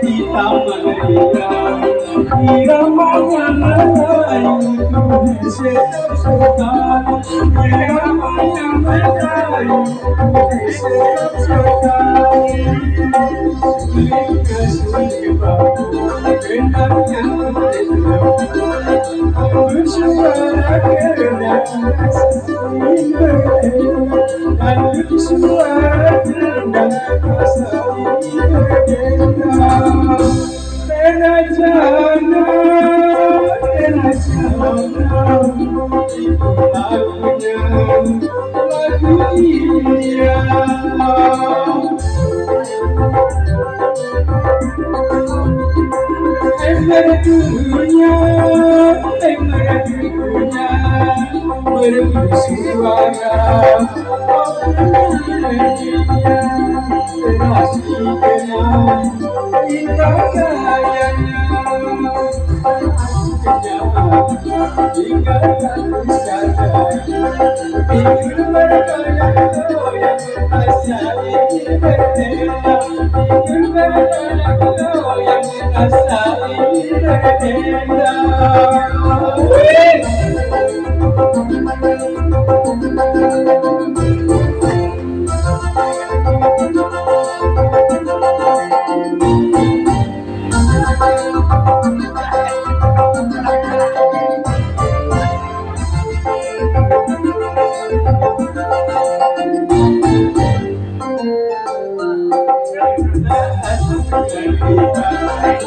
kita Maria Iramanya Melayu Tuhan sedap sekali Iramanya Melayu Tuhan sedap sekali Kasih bahu Benarnya bersuara kerana dan bersuara kerana Terajana, itu lagunya, lagu India. Merdunya, bersuara,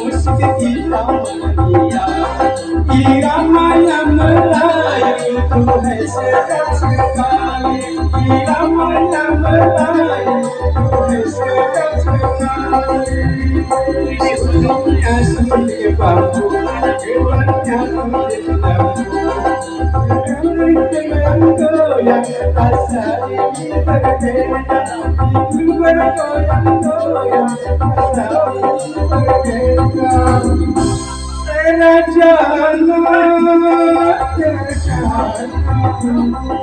musik kita Maria Iramanya Melayu Tuhan sedap sekali Iramanya Melayu Tuhan sedap sekali Sebelumnya seperti bambu Kebannya kulit lampu dengan goyang rasa ini berbeda Itu bergoyang-goyang rasa ini berbeda Terajana,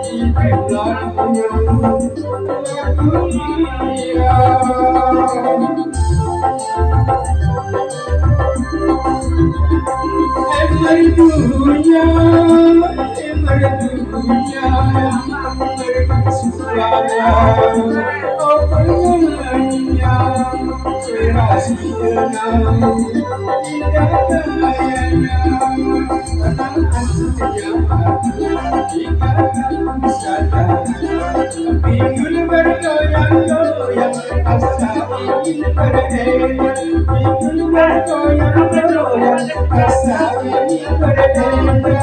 itu lagunya lagu India Merdunya, bersuara Oh penyanyinya serasi tenang Indah gayanya Tenangan sejahat Ikatan sadar Pinggul bergoyang-goyang Asa ingin beredar Pinggul bergoyang-goyang Asa ingin beredar